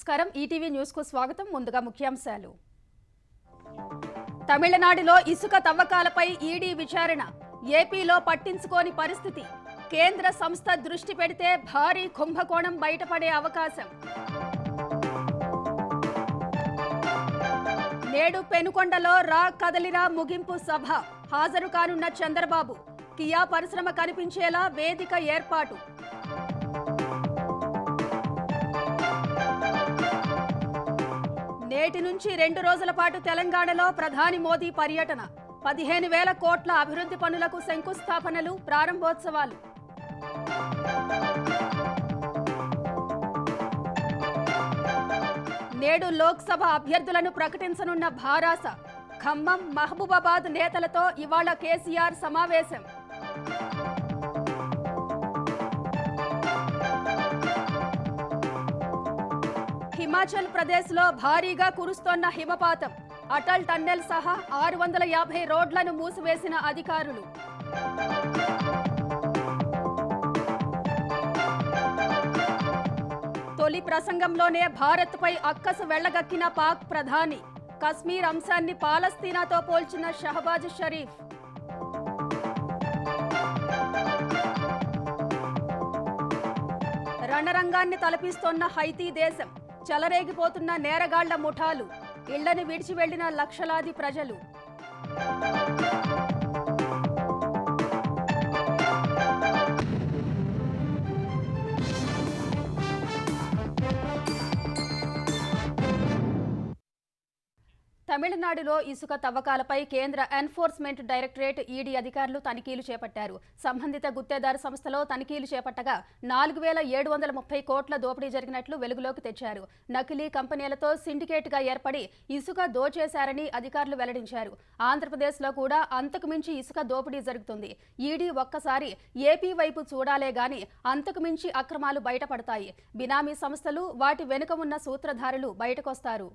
నమస్కారం ETV news కు స్వాగతం. ముందుగా ముఖ్యాంశాలు. తమిళనాడులో ఇసుక తవ్వకాలపై ఈడీ విచారణ. ఏపీలో పట్టించుకోని పరిస్థితి. కేంద్ర సంస్థ దృష్టి పెడితే భారీ కుంభకోణం బయటపడే అవకాశం. నేడు పెనుకొండలో రా కదలిరా ముగింపు సభ. హాజరు కానున్న చంద్రబాబు. కియా పరిశ్రమ కనిపించేలా వేదిక ఏర్పాటు. నేటి నుంచి 2 రోజుల పాటు తెలంగాణలో ప్రధాని మోదీ పర్యటన. 15,000 కోట్ల అభివృద్ధి పనులకు శంకుస్థాపనలు, ప్రారంభోత్సవాలు. నేడు లోక్సభ అభ్యర్థులను ప్రకటించనున్న భారాస. ఖమ్మం, మహబూబాబాద్ నేతలతో ఇవాళ కేసీఆర్ సమావేశం. హిమాచల్ ప్రదేశ్లో భారీగా కురుస్తోన్న హిమపాతం. అటల్ టన్నెల్ సహా 650 రోడ్లను మూసివేసిన అధికారులు. తొలి ప్రసంగంలోనే భారత్పై అక్కసు వెళ్లగక్కిన పాక్ ప్రధాని. కశ్మీర్ అంశాన్ని పాలస్తీనాతో పోల్చిన షహబాజ్ షరీఫ్. రణరంగాన్ని తలపిస్తోన్న హైతీ దేశం. చెలరేగిపోతున్న నేరగాళ్ల ముఠాలు. ఇళ్లను విడిచి వెళ్లిన లక్షలాది ప్రజలు. తమిళనాడులో ఇసుక తవ్వకాలపై కేంద్ర ఎన్ఫోర్స్మెంట్ డైరెక్టరేట్ ఈడీ అధికారులు తనిఖీలు చేపట్టారు. సంబంధిత గుత్తేదారు సంస్థలో తనిఖీలు చేపట్టగా 4,730 కోట్ల దోపిడీ జరిగినట్లు వెలుగులోకి తెచ్చారు. నకిలీ కంపెనీలతో సిండికేట్గా ఏర్పడి ఇసుక దోచేశారని అధికారులు వెల్లడించారు. ఆంధ్రప్రదేశ్లో కూడా అంతకుమించి ఇసుక దోపిడీ జరుగుతుంది. ఈడీ ఒక్కసారి ఏపీ వైపు చూడాలే గాని అంతకుమించి అక్రమాలు బయటపడతాయి. బినామీ సంస్థలు, వాటి వెనుక ఉన్న సూత్రధారులు బయటకొస్తారు.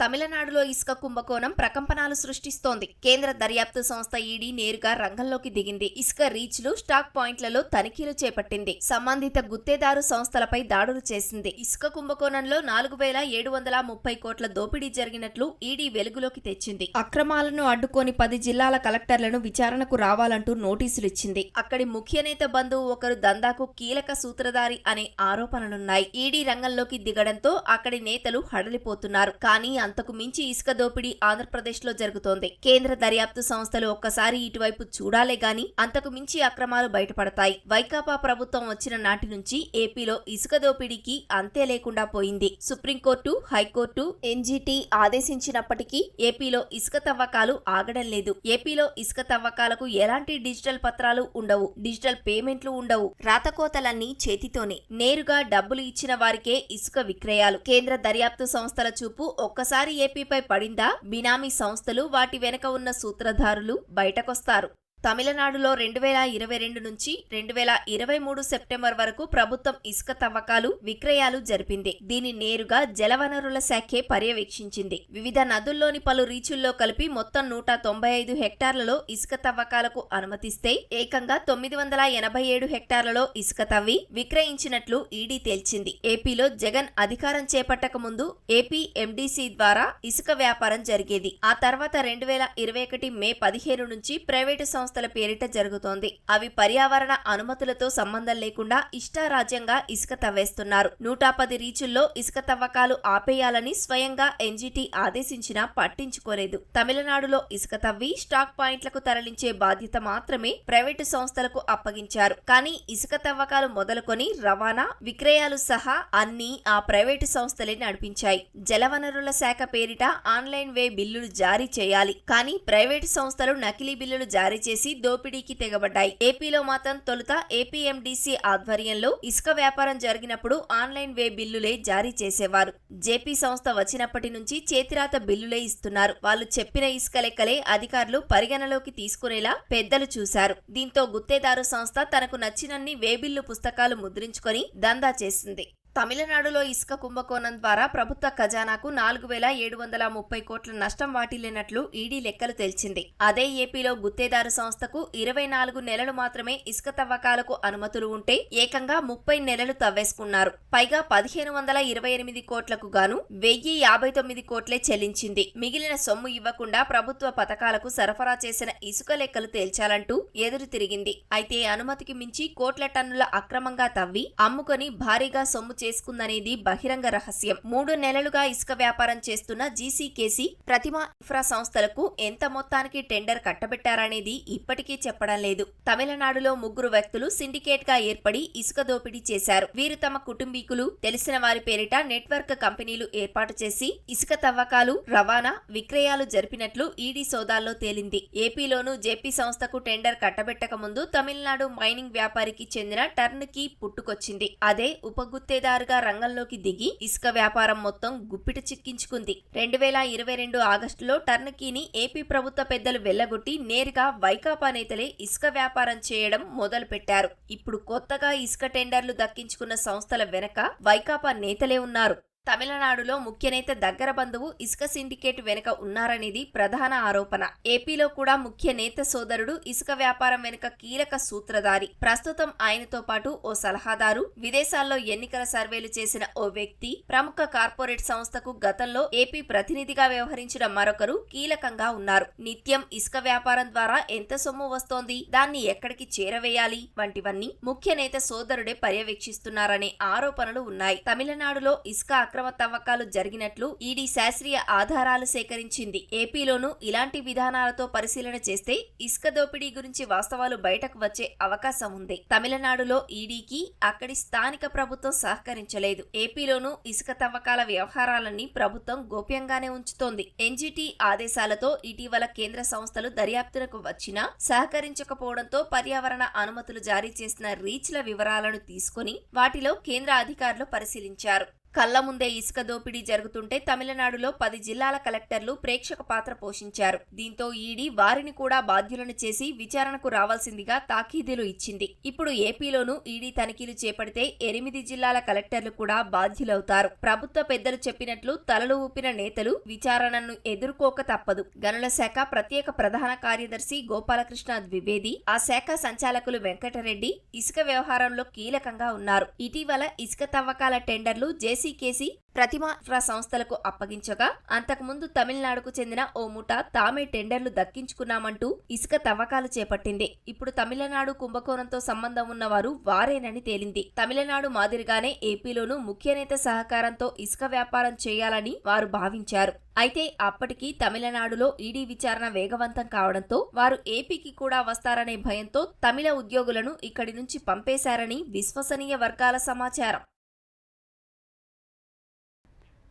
తమిళనాడులో ఇసుక కుంభకోణం ప్రకంపనలు సృష్టిస్తోంది. కేంద్ర దర్యాప్తు సంస్థ ఈడీ నేరుగా రంగంలోకి దిగింది. ఇసుక రీచ్లు, స్టాక్ పాయింట్లలో తనిఖీలు చేపట్టింది. సంబంధిత గుత్తేదారు సంస్థలపై దాడులు చేసింది. ఇసుక కుంభకోణంలో 4,730 కోట్ల దోపిడీ జరిగినట్లు ఈడీ వెలుగులోకి తెచ్చింది. అక్రమాలను అడ్డుకొని 10 జిల్లాల కలెక్టర్లను విచారణకు రావాలంటూ నోటీసులు ఇచ్చింది. అక్కడి ముఖ్య నేత బంధువు ఒకరు దందాకు కీలక సూత్రధారి అనే ఆరోపణలున్నాయి. ఈడీ రంగంలోకి దిగడంతో అక్కడి నేతలు హడలిపోతున్నారు. కానీ అంతకు మించి ఇసుక దోపిడీ ఆంధ్రప్రదేశ్ లో జరుగుతోంది. కేంద్ర దర్యాప్తు సంస్థలు ఒక్కసారి ఇటువైపు చూడాలే గాని అంతకు మించి అక్రమాలు బయటపడతాయి. వైకాపా ప్రభుత్వం వచ్చిన నాటి నుంచి ఏపీలో ఇసుక దోపిడీకి అంతే లేకుండా పోయింది. సుప్రీంకోర్టు, హైకోర్టు, ఎన్జీటీ ఆదేశించినప్పటికీ ఏపీలో ఇసుక తవ్వకాలు ఆగడం లేదు. ఏపీలో ఇసుక తవ్వకాలకు ఎలాంటి డిజిటల్ పత్రాలు ఉండవు. డిజిటల్ పేమెంట్లు ఉండవు. రాతకోతలన్నీ చేతితోనే. నేరుగా డబ్బులు ఇచ్చిన వారికే ఇసుక విక్రయాలు. కేంద్ర దర్యాప్తు సంస్థల చూపు ఒక్కసారి ఏపీపై పడిందా, బినామీ సంస్థలు, వాటి వెనక ఉన్న సూత్రధారులు బయటకొస్తారు. తమిళనాడులో 2022 నుంచి 2023 సెప్టెంబర్ వరకు ప్రభుత్వం ఇసుక తవ్వకాలు, విక్రయాలు జరిపింది. దీన్ని నేరుగా జలవనరుల శాఖే పర్యవేక్షించింది. వివిధ నదుల్లోని పలు రీచుల్లో కలిపి మొత్తం 195 హెక్టార్లలో ఇసుక తవ్వకాలకు అనుమతిస్తే ఏకంగా 987 హెక్టార్లలో ఇసుక తవ్వి విక్రయించినట్లు ఈడీ తేల్చింది. ఏపీలో జగన్ అధికారం చేపట్టక ముందు ఏపీ ఎండీసీ ద్వారా ఇసుక వ్యాపారం జరిగేది. ఆ తర్వాత 2021 మే 15 నుంచి ప్రైవేటు సంస్థల పేరిట జరుగుతోంది. అవి పర్యావరణ అనుమతులతో సంబంధం లేకుండా ఇష్టారాజ్యంగా ఇసుక తవ్వేస్తున్నారు. 110 రీచుల్లో ఇసుక తవ్వకాలు ఆపేయాలని స్వయంగా ఎన్జీటీ ఆదేశించినా పట్టించుకోలేదు. తమిళనాడులో ఇసుక తవ్వి స్టాక్ పాయింట్లకు తరలించే బాధ్యత మాత్రమే ప్రైవేటు సంస్థలకు అప్పగించారు. కానీ ఇసుక తవ్వకాలు మొదలుకొని రవాణా, విక్రయాలు సహా అన్ని ఆ ప్రైవేటు సంస్థలే నడిపించాయి. జలవనరుల శాఖ పేరిట ఆన్లైన్ వే బిల్లులు జారీ చేయాలి. కానీ ప్రైవేటు సంస్థలు నకిలీ బిల్లులు జారీ చేసి దోపిడీకి తెగబడ్డాయి. ఏపీలో మాత్రం తొలుత ఏపీఎండీసీ ఆధ్వర్యంలో ఇసుక వ్యాపారం జరిగినప్పుడు ఆన్లైన్ వే బిల్లులే జారీ చేసేవారు. జేపీ సంస్థ వచ్చినప్పటి నుంచి చేతిరాత బిల్లులే ఇస్తున్నారు. వాళ్ళు చెప్పిన ఇసుక లెక్కలే అధికారులు పరిగణలోకి తీసుకునేలా పెద్దలు చూశారు. దీంతో గుత్తేదారు సంస్థ తనకు నచ్చినన్ని వే బిల్లు పుస్తకాలు ముద్రించుకొని దందా చేసింది. తమిళనాడులో ఇసుక కుంభకోణం ద్వారా ప్రభుత్వ ఖజానాకు 4,730 కోట్ల నష్టం వాటిల్లినట్లు ఈడీ లెక్కలు తేల్చింది. అదే ఏపీలో గుత్తేదారు సంస్థకు 24 నెలలు మాత్రమే ఇసుక తవ్వకాలకు అనుమతులు ఉంటే ఏకంగా 30 నెలలు తవ్వేసుకున్నారు. పైగా 1,528 కోట్లకు గాను 1,059 కోట్లే చెల్లించింది. మిగిలిన సొమ్ము ఇవ్వకుండా ప్రభుత్వ పథకాలకు సరఫరా చేసిన ఇసుక లెక్కలు తేల్చాలంటూ ఎదురు తిరిగింది. అయితే అనుమతికి మించి కోట్ల టన్నుల అక్రమంగా తవ్వి అమ్ముకొని భారీగా సొమ్ము చేసుకుందనేది బహిరంగ రహస్యం. 3 నెలలుగా ఇసుక వ్యాపారం చేస్తున్న జీసీకేసీ, ప్రతిమ ఇన్ఫ్రా సంస్థలకు ఎంత మొత్తానికి టెండర్ కట్టబెట్టారనేది ఇప్పటికీ చెప్పడం లేదు. తమిళనాడులో 3 వ్యక్తులు సిండికేట్ గా ఏర్పడి ఇసుక దోపిడీ చేశారు. వీరు తమ కుటుంబీకులు, తెలిసిన వారి పేరిట నెట్వర్క్ కంపెనీలు ఏర్పాటు చేసి ఇసుక తవ్వకాలు, రవాణా, విక్రయాలు జరిపినట్లు ఈడీ సోదాల్లో తేలింది. ఏపీలోనూ జేపీ సంస్థకు టెండర్ కట్టబెట్టక ముందు తమిళనాడు మైనింగ్ వ్యాపారికి చెందిన టర్న్ కీ పుట్టుకొచ్చింది. అదే ఉపగుత్తేదారుగా రంగంలోకి దిగి ఇసుక వ్యాపారం మొత్తం గుప్పిట చిక్కించుకుంది. 2022 ఆగస్టులో టర్న్ కీని ఏపీ ప్రభుత్వ పెద్దలు వెళ్లగొట్టి నేరుగా వైకాపా నేతలే ఇసుక వ్యాపారం చేయడం మొదలు పెట్టారు. ఇప్పుడు కొత్తగా ఇసుక టెండర్లు దక్కించుకున్న సంస్థల వెనక వైకాపా నేతలే ఉన్నారు. తమిళనాడులో ముఖ్య నేత దగ్గర బంధువు ఇసుక సిండికేట్ వెనుక ఉన్నారనేది ప్రధాన ఆరోపణ. ఏపీలో కూడా ముఖ్య నేత సోదరుడు ఇసుక వ్యాపారం వెనుక కీలక సూత్రధారి. ప్రస్తుతం ఆయనతో పాటు ఓ సలహాదారు, విదేశాల్లో ఎన్నికల సర్వేలు చేసిన ఓ వ్యక్తి, ప్రముఖ కార్పొరేట్ సంస్థకు గతంలో ఏపీ ప్రతినిధిగా వ్యవహరించిన మరొకరు కీలకంగా ఉన్నారు. నిత్యం ఇసుక వ్యాపారం ద్వారా ఎంత సొమ్ము వస్తోంది, దాన్ని ఎక్కడికి చేరవేయాలి వంటివన్నీ ముఖ్య నేత సోదరుడే పర్యవేక్షిస్తున్నారనే ఆరోపణలు ఉన్నాయి. తమిళనాడులో ఇసుక అక్రమ తవ్వకాలు జరిగినట్లు ఈడీ శాస్త్రీయ ఆధారాలు సేకరించింది. ఏపీలోనూ ఇలాంటి విధానాలతో పరిశీలన చేస్తే ఇసుక దోపిడీ గురించి వాస్తవాలు బయటకు వచ్చే అవకాశం ఉంది. తమిళనాడులో ఈడీకి అక్కడి స్థానిక ప్రభుత్వం సహకరించలేదు. ఏపీలోనూ ఇసుక తవ్వకాల వ్యవహారాలన్నీ ప్రభుత్వం గోప్యంగానే ఉంచుతోంది. ఎన్జీటీ ఆదేశాలతో ఇటీవల కేంద్ర సంస్థలు దర్యాప్తునకు వచ్చినా సహకరించకపోవడంతో పర్యావరణ అనుమతులు జారీ చేసిన రీచ్ల వివరాలను తీసుకుని వాటిలో కేంద్ర అధికారులు పరిశీలించారు. కళ్ల ముందే ఇసుక దోపిడీ జరుగుతుంటే తమిళనాడులో 10 జిల్లాల కలెక్టర్లు ప్రేక్షక పాత్ర పోషించారు. దీంతో ఈడీ వారిని కూడా బాధ్యులను చేసి విచారణకు రావాల్సిందిగా తాకీదులు ఇచ్చింది. ఇప్పుడు ఏపీలోనూ ఈడీ తనిఖీలు చేపడితే 8 జిల్లాల కలెక్టర్లు కూడా బాధ్యులవుతారు. ప్రభుత్వ పెద్దలు చెప్పినట్లు తలలు ఊపిన నేతలు విచారణను ఎదుర్కోక తప్పదు. గనుల శాఖ ప్రత్యేక ప్రధాన కార్యదర్శి గోపాలకృష్ణ ద్వివేది, ఆ శాఖ సంచాలకులు వెంకటరెడ్డి ఇసుక వ్యవహారంలో కీలకంగా ఉన్నారు. ఇటీవల ఇసుక తవ్వకాల టెండర్లు జేసీకేసీ, ప్రతిమ ఇన్ఫ్రా సంస్థలకు అప్పగించగా అంతకుముందు తమిళనాడుకు చెందిన ఓ ముఠా తామే టెండర్లు దక్కించుకున్నామంటూ ఇసుక తవ్వకాలు చేపట్టింది. ఇప్పుడు తమిళనాడు కుంభకోణంతో సంబంధం ఉన్నవారు వారేనని తేలింది. తమిళనాడు మాదిరిగానే ఏపీలోనూ ముఖ్య నేత సహకారంతో ఇసుక వ్యాపారం చేయాలని వారు భావించారు. అయితే అప్పటికి తమిళనాడులో ఈడీ విచారణ వేగవంతం కావడంతో వారు ఏపీకి కూడా వస్తారనే భయంతో తమిళ ఉద్యోగులను ఇక్కడి నుంచి పంపేశారని విశ్వసనీయ వర్గాల సమాచారం.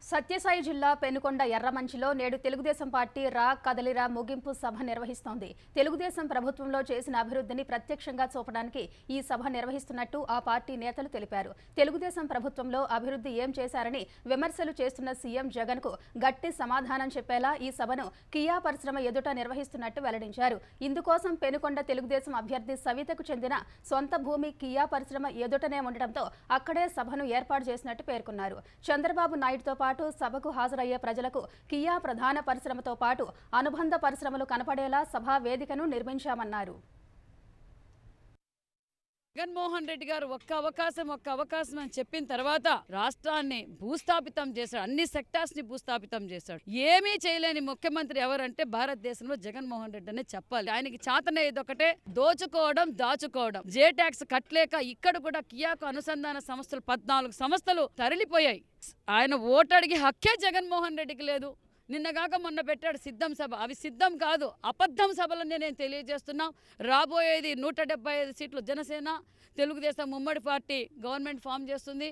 సత్యసాయి జిల్లా పెనుకొండ ఎర్రమంచిలో నేడు తెలుగుదేశం పార్టీ రా కదలిరా ముగింపు సభ నిర్వహిస్తోంది. తెలుగుదేశం ప్రభుత్వంలో చేసిన అభివృద్ధిని ప్రత్యక్షంగా చూపడానికి ఈ సభ నిర్వహిస్తున్నట్టు ఆ పార్టీ నేతలు తెలిపారు. తెలుగుదేశం ప్రభుత్వంలో అభివృద్ధి ఏం చేశారని విమర్శలు చేస్తున్న సీఎం జగన్ కు గట్టి సమాధానం చెప్పేలా ఈ సభను కియా పరిశ్రమ ఎదుట నిర్వహిస్తున్నట్టు వెల్లడించారు. ఇందుకోసం పెనుకొండ తెలుగుదేశం అభ్యర్థి సవితకు చెందిన సొంత భూమి కియా పరిశ్రమ ఎదుటనే ఉండటంతో అక్కడే సభను ఏర్పాటు చేసినట్టు పేర్కొన్నారు. చంద్రబాబు నాయుడుతో పాటు సభకు హాజరయ్యే ప్రజలకు కియా ప్రధాన పరిశ్రమతో పాటు అనుబంధ పరిశ్రమలు కనపడేలా సభా వేదికను నిర్మించామన్నారు. జగన్మోహన్ రెడ్డి గారు ఒక్క అవకాశం అని చెప్పిన తర్వాత రాష్ట్రాన్ని భూస్థాపితం చేశాడు. అన్ని సెక్టార్స్ ని భూస్థాపితం చేశాడు. ఏమీ చేయలేని ముఖ్యమంత్రి ఎవరంటే భారతదేశంలో జగన్మోహన్ రెడ్డి అనే చెప్పాలి. ఆయనకి చాతనేది ఒకటే దోచుకోవడం, దాచుకోవడం. జే ట్యాక్స్ కట్టలేక ఇక్కడ కూడా కియాకు అనుసంధాన సంస్థలు 14 సంస్థలు తరలిపోయాయి. ఆయన ఓటు అడిగి హక్కే జగన్మోహన్ రెడ్డికి లేదు. నిన్నగాక మొన్న పెట్టాడు సిద్ధం సభ. అవి సిద్ధం కాదు, అబద్ధం సభలనే నేను తెలియజేస్తున్నాం. రాబోయేది 175 సీట్లు జనసేన, తెలుగుదేశం ఉమ్మడి పార్టీ గవర్నమెంట్ ఫామ్ చేస్తుంది.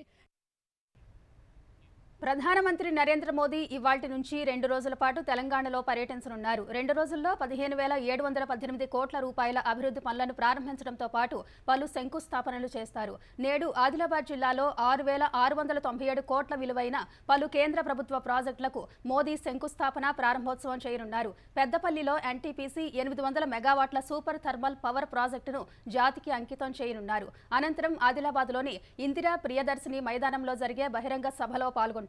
ప్రధానమంత్రి నరేంద్ర మోదీ ఇవాల్టి నుంచి 2 రోజుల పాటు తెలంగాణలో పర్యటించనున్నారు. 2 రోజుల్లో 15,718 కోట్ల రూపాయల అభివృద్ధి పనులను ప్రారంభించడంతో పాటు పలు శంకుస్థాపనలు చేస్తారు. నేడు ఆదిలాబాద్ జిల్లాలో 6,697 కోట్ల విలువైన పలు కేంద్ర ప్రభుత్వ ప్రాజెక్టులకు మోదీ శంకుస్థాపన ప్రారంభోత్సవం చేయనున్నారు. పెద్దపల్లిలో ఎన్టీపీసీ 800 మెగావాట్ల సూపర్ థర్మల్ పవర్ ప్రాజెక్టును జాతికి అంకితం చేయనున్నారు. అనంతరం ఆదిలాబాద్లోని ఇందిరా ప్రియదర్శిని మైదానంలో జరిగే బహిరంగ సభలో పాల్గొంటారు.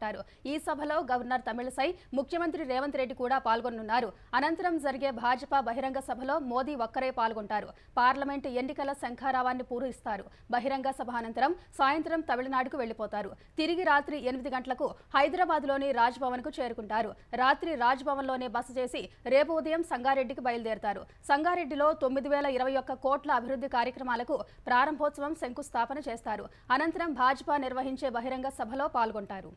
ఈ సభలో గవర్నర్ తమిళసై, ముఖ్యమంత్రి రేవంత్ రెడ్డి కూడా పాల్గొనున్నారు. అనంతరం జరిగే భాజపా బహిరంగ సభలో మోదీ ఒక్కరే పాల్గొంటారు. పార్లమెంటు ఎన్నికల శంఖారావాన్ని పూరిస్తారు. బహిరంగ సభ అనంతరం సాయంత్రం తమిళనాడుకు వెళ్లిపోతారు. తిరిగి రాత్రి 8 గంటలకు హైదరాబాద్లోని రాజ్భవన్కు చేరుకుంటారు. రాత్రి రాజ్భవన్లోనే బస చేసి రేపు ఉదయం సంగారెడ్డికి బయలుదేరతారు. సంగారెడ్డిలో 9,021 కోట్ల అభివృద్ధి కార్యక్రమాలకు ప్రారంభోత్సవం శంకుస్థాపన చేస్తారు. అనంతరం భాజపా నిర్వహించే బహిరంగ సభలో పాల్గొంటారు.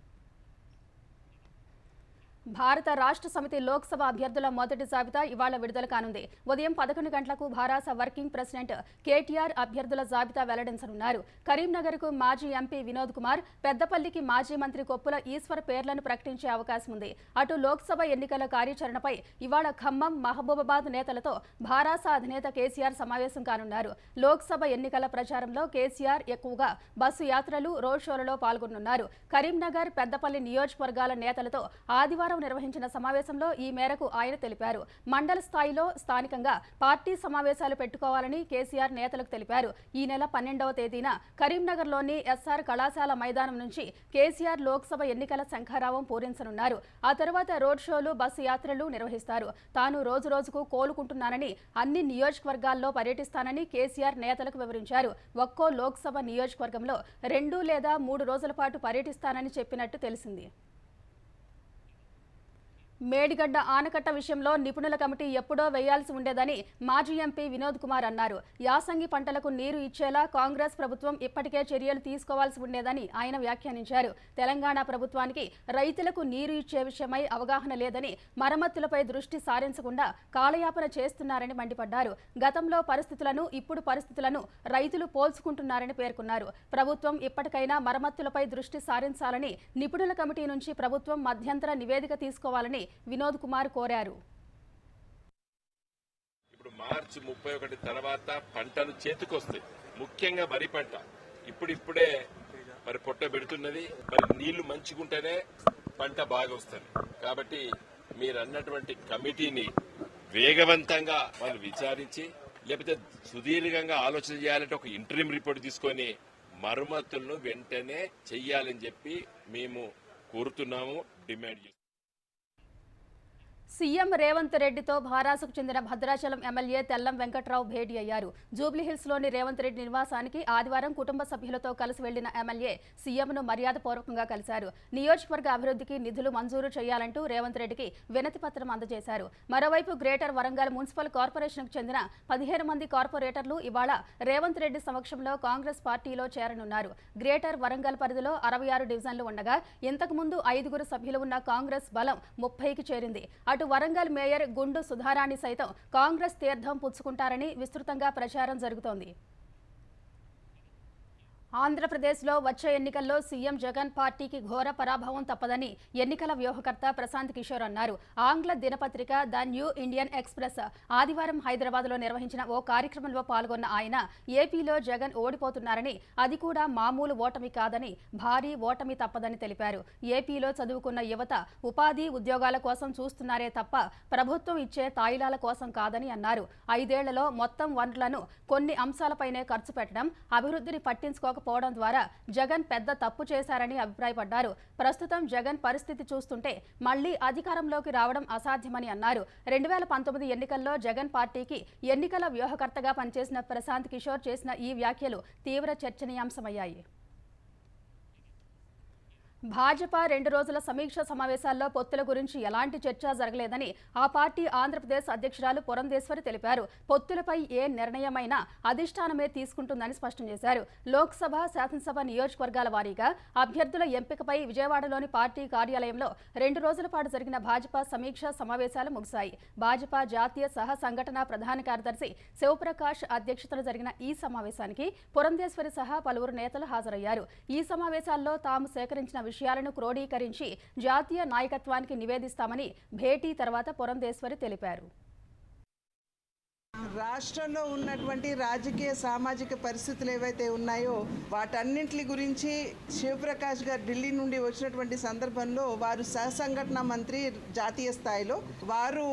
భారత రాష్ట్ర సమితి లోక్సభ అభ్యర్థుల మొదటి జాబితా ఇవాళ విడుదల కానుంది. ఉదయం 11 గంటలకు భారాస వర్కింగ్ ప్రెసిడెంట్ కేటీఆర్ అభ్యర్థుల జాబితా వెల్లడించనున్నారు. కరీంనగర్కు మాజీ ఎంపీ వినోద్ కుమార్, పెద్దపల్లికి మాజీ మంత్రి కొప్పుల ఈశ్వర్ పేర్లను ప్రకటించే అవకాశం ఉంది. అటు లోక్సభ ఎన్నికల కార్యాచరణపై ఇవాళ ఖమ్మం, మహబూబాబాద్ నేతలతో భారాస అధినేత కేసీఆర్ సమావేశం కానున్నారు. లోక్సభ ఎన్నికల ప్రచారంలో కేసీఆర్ ఎక్కువగా బస్సు యాత్రలు, రోడ్ షోలలో పాల్గొనున్నారు. కరీంనగర్, పెద్దపల్లి నియోజకవర్గాల నేతలతో ఆదివారం నిర్వహించిన సమావేశంలో ఈ మేరకు ఆయన తెలిపారు. మండల స్థాయిలో స్థానికంగా పార్టీ సమావేశాలు పెట్టుకోవాలని కేసీఆర్ నేతలకు తెలిపారు. ఈ నెల 12వ తేదీన కరీంనగర్లోని ఎస్ఆర్ కళాశాల మైదానం నుంచి కేసీఆర్ లోక్సభ ఎన్నికల శంఖారావం పూరించనున్నారు. ఆ తర్వాత రోడ్ షోలు, బస్సు యాత్రలు నిర్వహిస్తారు. తాను రోజురోజుకు కోలుకుంటున్నానని, అన్ని నియోజకవర్గాల్లో పర్యటిస్తానని కేసీఆర్ నేతలకు వివరించారు. ఒక్కో లోక్సభ నియోజకవర్గంలో 2 లేదా 3 రోజుల పాటు పర్యటిస్తానని చెప్పినట్టు తెలిసింది. మేడిగడ్డ ఆనకట్ట విషయంలో నిపుణుల కమిటీ ఎప్పుడో వేయాల్సి ఉండేదని మాజీ ఎంపీ వినోద్ కుమార్ అన్నారు. యాసంగి పంటలకు నీరు ఇచ్చేలా కాంగ్రెస్ ప్రభుత్వం ఇప్పటికే చర్యలు తీసుకోవాల్సి ఉండేదని ఆయన వ్యాఖ్యానించారు. తెలంగాణ ప్రభుత్వానికి రైతులకు నీరు ఇచ్చే విషయమై అవగాహన లేదని, మరమ్మతులపై దృష్టి సారించకుండా కాలయాపన చేస్తున్నారని మండిపడ్డారు. గతంలో పరిస్థితులను, ఇప్పుడు పరిస్థితులను రైతులు పోల్చుకుంటున్నారని పేర్కొన్నారు. ప్రభుత్వం ఇప్పటికైనా మరమ్మతులపై దృష్టి సారించాలని, నిపుణుల కమిటీ నుంచి ప్రభుత్వం మధ్యంతర నివేదిక తీసుకోవాలని వినోద్ కుమార్ కోరారు. ఇప్పుడు మార్చి 31 తర్వాత పంటలు చేతికొస్తాయి. ముఖ్యంగా వరి పంట ఇప్పుడిప్పుడే మరి పొట్ట పెడుతున్నది. మరి నీళ్లు మంచిగుంటేనే పంట బాగా వస్తుంది. కాబట్టి మీరు అన్నటువంటి కమిటీని వేగవంతంగా వాళ్ళు విచారించి, లేకపోతే సుదీర్ఘంగా ఆలోచన చేయాలంటే ఒక ఇంటరిమ్ రిపోర్ట్ తీసుకొని మరమ్మతులను వెంటనే చెయ్యాలని చెప్పి మేము కోరుతున్నాము, డిమాండ్ చేస్తున్నాము. సీఎం రేవంత్ రెడ్డితో భారాసకు చెందిన భద్రాచలం ఎమ్మెల్యే తెల్లం వెంకట్రావు భేటీ అయ్యారు. జూబ్లీహిల్స్లోని రేవంత్ రెడ్డి నివాసానికి ఆదివారం కుటుంబ సభ్యులతో కలిసి వెళ్లిన ఎమ్మెల్యే సీఎంను మర్యాదపూర్వకంగా కలిశారు. నియోజకవర్గ అభివృద్ధికి నిధులు మంజూరు చేయాలంటూ రేవంత్ రెడ్డికి వినతి పత్రం అందజేశారు. మరోవైపు గ్రేటర్ వరంగల్ మున్సిపల్ కార్పొరేషన్కు చెందిన 15 మంది కార్పొరేటర్లు ఇవాళ రేవంత్ రెడ్డి సమక్షంలో కాంగ్రెస్ పార్టీలో చేరనున్నారు. గ్రేటర్ వరంగల్ పరిధిలో 66 డివిజన్లు ఉండగా ఇంతకు ముందు 5 సభ్యులు ఉన్న కాంగ్రెస్ బలం 30కి చేరింది. అటు వరంగల్ మేయర్ గుండు సుధారాణి సైతం కాంగ్రెస్ తీర్థం పుచ్చుకుంటారని విస్తృతంగా ప్రచారం జరుగుతోంది. ఆంధ్రప్రదేశ్లో వచ్చే ఎన్నికల్లో సీఎం జగన్ పార్టీకి ఘోర పరాభవం తప్పదని ఎన్నికల వ్యూహకర్త ప్రశాంత్ కిషోర్ అన్నారు. ఆంగ్ల దినపత్రిక ద న్యూ ఇండియన్ ఎక్స్ప్రెస్ ఆదివారం హైదరాబాద్లో నిర్వహించిన ఓ కార్యక్రమంలో పాల్గొన్న ఆయన ఏపీలో జగన్ ఓడిపోతున్నారని, అది కూడా మామూలు ఓటమి కాదని, భారీ ఓటమి తప్పదని తెలిపారు. ఏపీలో చదువుకున్న యువత ఉపాధి, ఉద్యోగాల కోసం చూస్తున్నారే తప్ప ప్రభుత్వం ఇచ్చే తాయిలాల కోసం కాదని అన్నారు. 5 ఏళ్లలో మొత్తం వనరులను కొన్ని అంశాలపైనే ఖర్చు పెట్టడం, అభివృద్ధిని పట్టించుకోక పోవడం ద్వారా జగన్ పెద్ద తప్పు చేశారని అభిప్రాయపడ్డారు. ప్రస్తుతం జగన్ పరిస్థితి చూస్తుంటే మళ్లీ అధికారంలోకి రావడం అసాధ్యమని అన్నారు. 2019 ఎన్నికల్లో జగన్ పార్టీకి ఎన్నికల వ్యూహకర్తగా పనిచేసిన ప్రశాంత్ కిషోర్ చేసిన ఈ వ్యాఖ్యలు తీవ్ర చర్చనీయాంశమయ్యాయి. భాజపా 2 రోజుల సమీక్ష సమావేశాల్లో పొత్తుల గురించి ఎలాంటి చర్చ జరగలేదని ఆ పార్టీ ఆంధ్రప్రదేశ్ అధ్యక్షురాలు పురంధేశ్వరి తెలిపారు. పొత్తులపై ఏ నిర్ణయమైనా అధిష్టానమే తీసుకుంటుందని స్పష్టం చేశారు. లోక్సభ, శాసనసభ నియోజకవర్గాల వారీగా అభ్యర్థుల ఎంపికపై విజయవాడలోని పార్టీ కార్యాలయంలో 2 రోజుల పాటు జరిగిన భాజపా సమీక్ష సమావేశాలు ముగిశాయి. భాజపా జాతీయ సహ సంఘటన ప్రధాన కార్యదర్శి శివప్రకాష్ అధ్యక్షతన జరిగిన ఈ సమావేశానికి పురంధేశ్వరి సహా పలువురు నేతలు హాజరయ్యారు. ఈ సమావేశాల్లో తాము సేకరించిన విషయాలను క్రోడీకరించి జాతీయ నాయకత్వానికి నివేదిస్తామని భేటీ తర్వాత పురంధేశ్వరి తెలిపారు. రాష్ట్రంలో ఉన్నటువంటి రాజకీయ సామాజిక పరిస్థితులు ఏవైతే ఉన్నాయో వాటన్నింటి గురించి శివప్రకాష్ గారు ఢిల్లీ నుండి వచ్చినటువంటి సందర్భంలో వారు సహసంఘటన మంత్రి జాతీయ స్థాయిలో వారు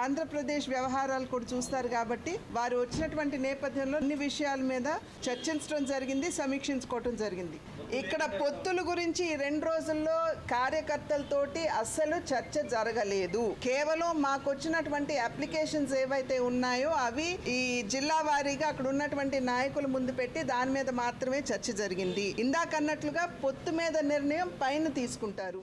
ఆంధ్రప్రదేశ్ వ్యవహారాలు కూడా చూస్తారు కాబట్టి వారు వచ్చినటువంటి నేపథ్యంలో అన్ని విషయాల మీద చర్చించడం జరిగింది, సమీక్షించుకోవటం జరిగింది. ఇక్కడ పొత్తుల గురించి ఈ 2 రోజుల్లో కార్యకర్తలతోటి అస్సలు చర్చ జరగలేదు. కేవలం మాకు వచ్చినటువంటి అప్లికేషన్స్ ఏవైతే ఉన్నాయో అవి ఈ జిల్లా వారీగా అక్కడ ఉన్నటువంటి నాయకుల ముందు పెట్టి దాని మీద మాత్రమే చర్చ జరిగింది. ఇందాకన్నట్లుగా పొత్తు మీద నిర్ణయం పైన తీసుకుంటారు.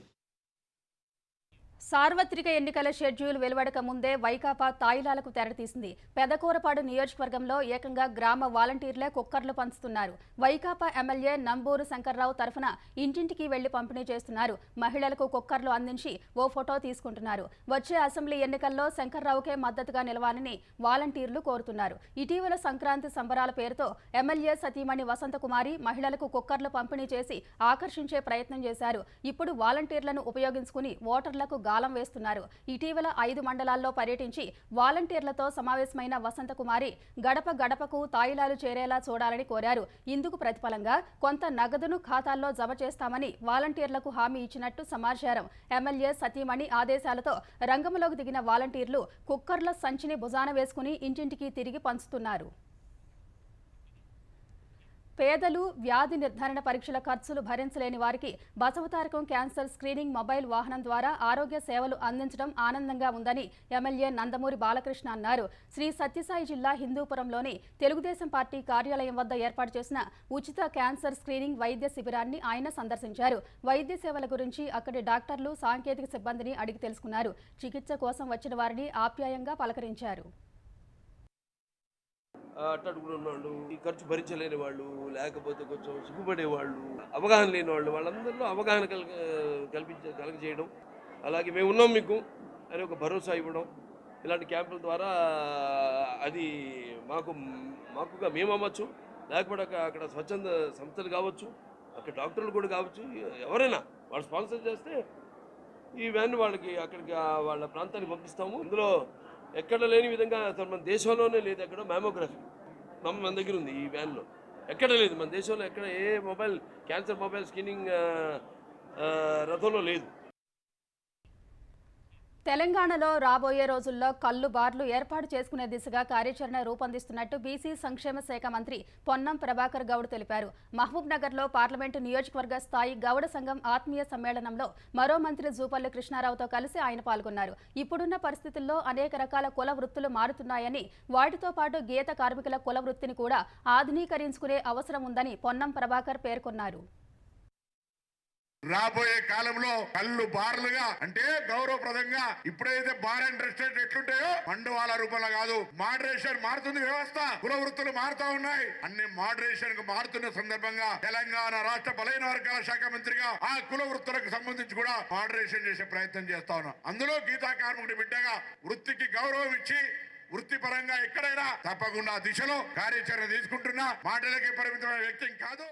సార్వత్రిక ఎన్నికల షెడ్యూల్ వెలువడక ముందే వైకాపా తాయిలాలకు తెరతీసింది. పెదకూరపాడు నియోజకవర్గంలో ఏకంగా గ్రామ వాలంటీర్లే కుక్కర్లు పంచుతున్నారు. వైకాపా ఎమ్మెల్యే నంబూరు శంకర్రావు తరఫున ఇంటింటికి వెళ్లి పంపిణీ చేస్తున్నారు. మహిళలకు కుక్కర్లు అందించి ఓ ఫోటో తీసుకుంటున్నారు. వచ్చే అసెంబ్లీ ఎన్నికల్లో శంకర్రావుకే మద్దతుగా నిలవాలని వాలంటీర్లు కోరుతున్నారు. ఇటీవల సంక్రాంతి సంబరాల పేరుతో ఎమ్మెల్యే సతీమణి వసంతకుమారి మహిళలకు కుక్కర్లు పంపిణీ చేసి ఆకర్షించే ప్రయత్నం చేశారు. ఇప్పుడు వాలంటీర్లను ఉపయోగించుకుని ఓటర్లకు గాలం వేస్తున్నారు. ఇటీవల 5 మండలాల్లో పర్యటించి వాలంటీర్లతో సమావేశమైన వసంతకుమారి గడప గడపకు తాయిలాలు చేరేలా చూడాలని కోరారు. ఇందుకు ప్రతిఫలంగా కొంత నగదును ఖాతాల్లో జమ చేస్తామని వాలంటీర్లకు హామీ ఇచ్చినట్టు సమాచారం. ఎమ్మెల్యే సతీమణి ఆదేశాలతో రంగంలోకి దిగిన వాలంటీర్లు కుక్కర్ల సంచిని భుజాన వేసుకుని ఇంటింటికి తిరిగి పంచుతున్నారు. పేదలు వ్యాధి నిర్ధారణ పరీక్షల ఖర్చులు భరించలేని వారికి బసవతారకం క్యాన్సర్ స్క్రీనింగ్ మొబైల్ వాహనం ద్వారా ఆరోగ్య సేవలు అందించడం ఆనందంగా ఉందని ఎమ్మెల్యే నందమూరి బాలకృష్ణ అన్నారు. శ్రీ సత్యసాయి జిల్లా హిందూపురంలోని తెలుగుదేశం పార్టీ కార్యాలయం వద్ద ఏర్పాటు చేసిన ఉచిత క్యాన్సర్ స్క్రీనింగ్ వైద్య శిబిరాన్ని ఆయన సందర్శించారు. వైద్య సేవల గురించి అక్కడి డాక్టర్లు, సాంకేతిక సిబ్బందిని అడిగి తెలుసుకున్నారు. చికిత్స కోసం వచ్చిన వారిని ఆప్యాయంగా పలకరించారు. అట్టడుగున ఉన్నవాళ్ళు, ఈ ఖర్చు భరించలేని వాళ్ళు, లేకపోతే కొంచెం సిగ్గుపడే వాళ్ళు, అవగాహన లేని వాళ్ళు, వాళ్ళందరిలో అవగాహన కలగజేయడం, అలాగే మేము ఉన్నాం మీకు అని ఒక భరోసా ఇవ్వడం, ఇలాంటి క్యాంపుల ద్వారా అది మాకుగా మేము అవ్వచ్చు, లేకపోతే అక్కడ స్వచ్ఛంద సంస్థలు కావచ్చు, అక్కడ డాక్టర్లు కూడా కావచ్చు, ఎవరైనా వాళ్ళు స్పాన్సర్ చేస్తే ఈ వ్యాన్ వాళ్ళకి అక్కడికి వాళ్ళ ప్రాంతానికి పంపిస్తాము. ఇందులో ఎక్కడ లేని విధంగా అసలు మన దేశంలోనే లేదు ఎక్కడ మ్యామోగ్రఫీ మన దగ్గర ఉంది. ఈ వ్యాన్లో ఎక్కడ లేదు, మన దేశంలో ఎక్కడ ఏ క్యాన్సర్ మొబైల్ స్క్రీనింగ్ రథంలో లేదు. తెలంగాణలో రాబోయే రోజుల్లో కల్లు బార్లు ఏర్పాటు చేసుకునే దిశగా కార్యాచరణ రూపొందిస్తున్నట్టు బీసీ సంక్షేమ శాఖ మంత్రి పొన్నం ప్రభాకర్ గౌడ్ తెలిపారు. మహబూబ్ నగర్లో పార్లమెంటు నియోజకవర్గ స్థాయి గౌడ సంఘం ఆత్మీయ సమ్మేళనంలో మరో మంత్రి జూపల్లి కృష్ణారావుతో కలిసి ఆయన పాల్గొన్నారు. ఇప్పుడున్న పరిస్థితుల్లో అనేక రకాల కుల వృత్తులు మారుతున్నాయని, వాటితో పాటు గీత కార్మికుల కుల వృత్తిని కూడా ఆధునీకరించుకునే అవసరం ఉందని పొన్నం ప్రభాకర్ పేర్కొన్నారు. రాబోయే కాలంలో కళ్ళు బార్లుగా అంటే గౌరవప్రదంగా ఇప్పుడైతే బార్ అండ్ రెస్టారెంట్ ఎట్లుంటాయో మండువాల రూపంలో కాదు, మోడరేషన్ మారుతుంది, వ్యవస్థ కుల వృత్తులు మారుతా ఉన్నాయి. అన్ని మోడరేషన్ కు మారుతున్న సందర్భంగా తెలంగాణ రాష్ట్ర బలైన వర్గాల శాఖ మంత్రిగా ఆ కుల వృత్తులకు సంబంధించి కూడా మోడరేషన్ చేసే ప్రయత్నం చేస్తా ఉన్నాం. అందులో గీతా కార్మికుడి బిడ్డగా వృత్తికి గౌరవం ఇచ్చి వృత్తిపరంగా ఎక్కడైనా తప్పకుండా దిశలో కార్యాచరణ తీసుకుంటున్నా. మాటలకే పరిమితమైన వ్యక్తి కాదు.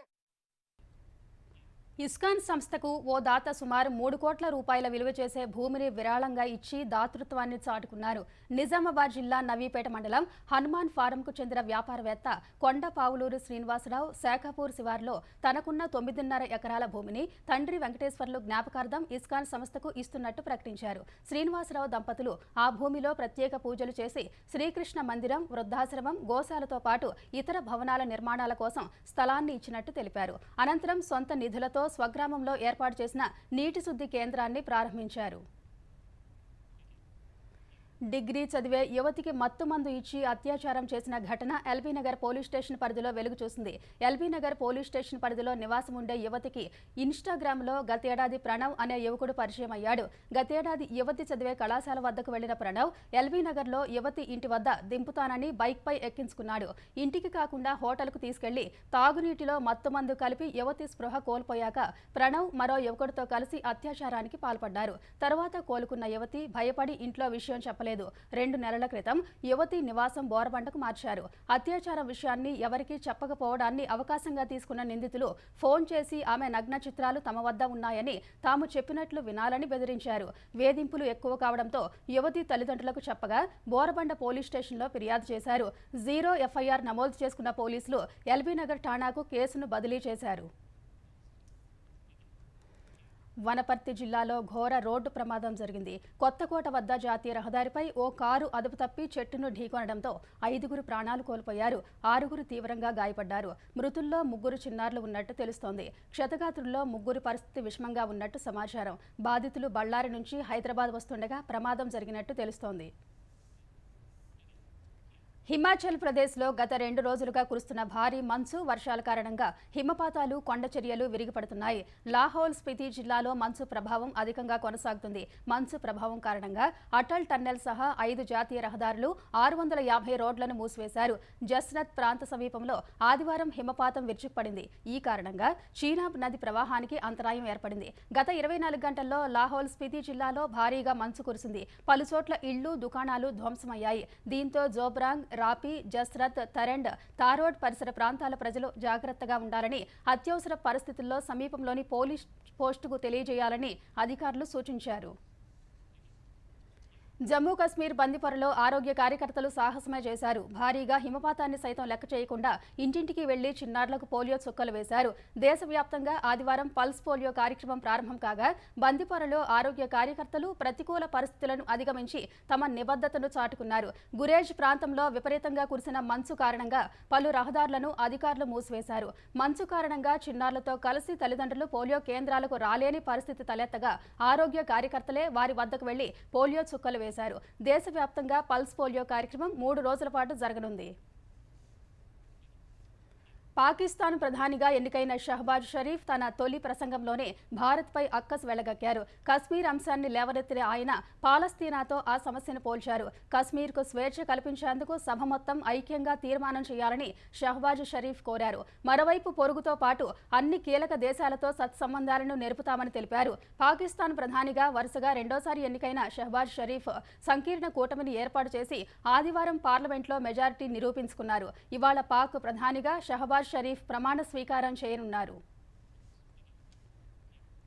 ఇస్కాన్ సంస్థకు ఓ దాత సుమారు 3 కోట్ల రూపాయల విలువ చేసే భూమిని విరాళంగా ఇచ్చి దాతృత్వాన్ని చాటుకున్నారు. నిజామాబాద్ జిల్లా నవీపేట మండలం హనుమాన్ ఫారంకు చెందిన వ్యాపారవేత్త కొండపావులూరు శ్రీనివాసరావు శాఖాపూర్ శివార్లో తనకున్న 9.5 ఎకరాల భూమిని తండ్రి వెంకటేశ్వర్లు జ్ఞాపకార్థం ఇస్కాన్ సంస్థకు ఇస్తున్నట్టు ప్రకటించారు. శ్రీనివాసరావు దంపతులు ఆ భూమిలో ప్రత్యేక పూజలు చేసి శ్రీకృష్ణ మందిరం, వృద్ధాశ్రమం, గోశాలతో పాటు ఇతర భవనాల నిర్మాణాల కోసం స్థలాన్ని ఇచ్చినట్టు తెలిపారు. అనంతరం సొంత నిధులతో స్వగ్రామంలో ఏర్పాటు చేసిన నీటి శుద్ధి కేంద్రాన్ని ప్రారంభించారు. డిగ్రీ చదివే యువతికి మత్తుమందు ఇచ్చి అత్యాచారం చేసిన ఘటన ఎల్బీనగర్ పోలీస్ స్టేషన్ పరిధిలో వెలుగు చూసింది. ఎల్బీనగర్ పోలీస్ స్టేషన్ పరిధిలో నివాసం ఉండే యువతికి ఇన్స్టాగ్రామ్లో గతేడాది ప్రణవ్ అనే యువకుడు పరిచయం అయ్యాడు. గతేడాది యువతి చదివే కళాశాల వద్దకు వెళ్లిన ప్రణవ్ ఎల్బీనగర్లో యువతి ఇంటి వద్ద దింపుతానని బైక్పై ఎక్కించుకున్నాడు. ఇంటికి కాకుండా హోటల్కు తీసుకెళ్లి తాగునీటిలో మత్తుమందు కలిపి యువతి స్పృహ కోల్పోయాక ప్రణవ్ మరో యువకుడితో కలిసి అత్యాచారానికి పాల్పడ్డారు. తర్వాత కోలుకున్న యువతి భయపడి ఇంట్లో విషయం చెప్పలేదు. చెప్పలేదు. 2 నెలల క్రితం యువతి నివాసం బోరబండకు మార్చారు. అత్యాచారం విషయాన్ని ఎవరికీ చెప్పకపోవడాన్ని అవకాశంగా తీసుకున్న నిందితులు ఫోన్ చేసి ఆమె నగ్న చిత్రాలు తమ వద్ద ఉన్నాయని తాము చెప్పినట్లు వినాలని బెదిరించారు. వేధింపులు ఎక్కువ కావడంతో యువతి తల్లిదండ్రులకు చెప్పగా బోరబండ పోలీస్ స్టేషన్లో ఫిర్యాదు చేశారు. 0 ఎఫ్ఐఆర్ నమోదు చేసుకున్న పోలీసులు ఎల్బీనగర్ ఠాణాకు కేసును బదిలీ చేశారు. వనపర్తి జిల్లాలో ఘోర రోడ్డు ప్రమాదం జరిగింది. కొత్తకోట వద్ద జాతీయ రహదారిపై ఓ కారు అదుపు తప్పి చెట్టును ఢీకొనడంతో 5 ప్రాణాలు కోల్పోయారు. 6 తీవ్రంగా గాయపడ్డారు. మృతుల్లో 3 చిన్నారులు ఉన్నట్టు తెలుస్తోంది. క్షతగాత్రుల్లో 3 పరిస్థితి విషమంగా ఉన్నట్టు సమాచారం. బాధితులు బళ్ళారి నుంచి హైదరాబాద్ వస్తుండగా ప్రమాదం జరిగినట్టు తెలుస్తోంది. హిమాచల్ ప్రదేశ్లో గత 2 రోజులుగా కురుస్తున్న భారీ మంచు వర్షాల కారణంగా హిమపాతాలు కొండచర్యలు విరిగిపడుతున్నాయి. లాహౌల్ స్పితి జిల్లాలో మంచు ప్రభావం అధికంగా కొనసాగుతుంది. మంచు ప్రభావం కారణంగా అటల్ టన్నెల్ సహా 5 జాతీయ రహదారులు 650 రోడ్లను మూసివేశారు. జస్నత్ ప్రాంత సమీపంలో ఆదివారం హిమపాతం విరుచుకుపడింది. ఈ కారణంగా చీనాబ్ నది ప్రవాహానికి అంతరాయం ఏర్పడింది. గత 24 గంటల్లో లాహౌల్ స్పితి జిల్లాలో భారీగా మంచు కురిసింది. పలుచోట్ల ఇళ్లు, దుకాణాలు ధ్వంసమయ్యాయి. దీంతో జోబ్రాంగ్, రాపి, జస్రత్, తరెండ్, తారోడ్ పరిసర ప్రాంతాల ప్రజలు జాగ్రత్తగా ఉండాలని, అత్యవసర పరిస్థితుల్లో సమీపంలోని పోలీస్ పోస్టుకు తెలియజేయాలని అధికారులు సూచించారు. జమ్మూ కశ్మీర్ బందిపొరలో ఆరోగ్య కార్యకర్తలు సాహసమే చేశారు. భారీగా హిమపాతాన్ని సైతం లెక్క చేయకుండా ఇంటింటికి వెళ్లి చిన్నారులకు పోలియో చుక్కలు వేశారు. దేశవ్యాప్తంగా ఆదివారం పల్స్ పోలియో కార్యక్రమం ప్రారంభం కాగా బందిపొరలో ఆరోగ్య కార్యకర్తలు ప్రతికూల పరిస్థితులను అధిగమించి తమ నిబద్ధతను చాటుకున్నారు. గురేజ్ ప్రాంతంలో విపరీతంగా కురిసిన మంచు కారణంగా పలు రహదారులను అధికారులు మూసివేశారు. మంచు కారణంగా చిన్నారులతో కలిసి తల్లిదండ్రులు పోలియో కేంద్రాలకు రాలేని పరిస్థితి తలెత్తగా ఆరోగ్య కార్యకర్తలే వారి వద్దకు వెళ్లి పోలియో చుక్కలు వేశారు. దేశవ్యాప్తంగా పల్స్ పోలియో కార్యక్రమం 3 రోజుల పాటు జరగనుంది. పాకిస్తాన్ ప్రధానిగా ఎన్నికైన షహబాజ్ షరీఫ్ తన తొలి ప్రసంగంలోనే భారత్పై అక్కసు వెళ్లగక్కారు. కశ్మీర్ అంశాన్ని లేవనెత్తిన ఆయన పాలస్తీనాతో ఆ సమస్యను పోల్చారు. కశ్మీర్కు స్వేచ్ఛ కల్పించేందుకు సభ మొత్తం ఐక్యంగా తీర్మానం చేయాలని షహబాజ్ షరీఫ్ కోరారు. మరోవైపు పొరుగుతో పాటు అన్ని కీలక దేశాలతో సత్సంబంధాలను నెరుపుతామని తెలిపారు. పాకిస్తాన్ ప్రధానిగా వరుసగా 2వ సారి ఎన్నికైన షహబాజ్ షరీఫ్ సంకీర్ణ కూటమిని ఏర్పాటు చేసి ఆదివారం పార్లమెంట్లో మెజారిటీ నిరూపించుకున్నారు. ఇవాళ పాక్ ప్రధానిగా షహబాజ్ షరీఫ్ ప్రమాణ స్వీకారం చేయనున్నారు.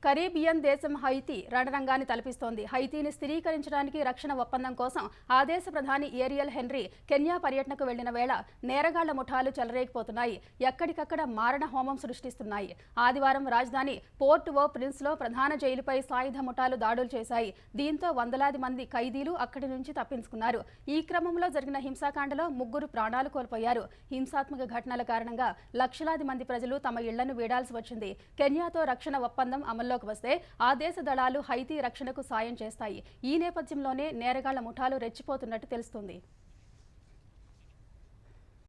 కరీబియన్ దేశం హైతీ రణరంగాన్ని తలపిస్తోంది. హైతీని స్థిరీకరించడానికి రక్షణ ఒప్పందం కోసం ఆ దేశ ప్రధాని ఏరియల్ హెన్రీ కెన్యా పర్యటనకు వెళ్లిన వేళ నేరగాళ్ల ముఠాలు చెలరేగిపోతున్నాయి. ఎక్కడికక్కడ మారణ హోమం సృష్టిస్తున్నాయి. ఆదివారం రాజధాని పోర్ట్ ఓ ప్రిన్స్లో ప్రధాన జైలుపై సాయుధ ముఠాలు దాడులు చేశాయి. దీంతో వందలాది మంది ఖైదీలు అక్కడి నుంచి తప్పించుకున్నారు. ఈ క్రమంలో జరిగిన హింసాకాండలో 3 ప్రాణాలు కోల్పోయారు. హింసాత్మక ఘటనల కారణంగా లక్షలాది మంది ప్రజలు తమ ఇళ్లను వీడాల్సి వచ్చింది. కెన్యాతో రక్షణ ఒప్పందం అమల్లో వస్తే ఆ దేశ దళాలు హైతీ రక్షణకు సాయం చేస్తాయి. ఈ నేపథ్యంలోనే నేరగాళ్ల ముఠాలు రెచ్చిపోతున్నట్టు తెలుస్తుంది.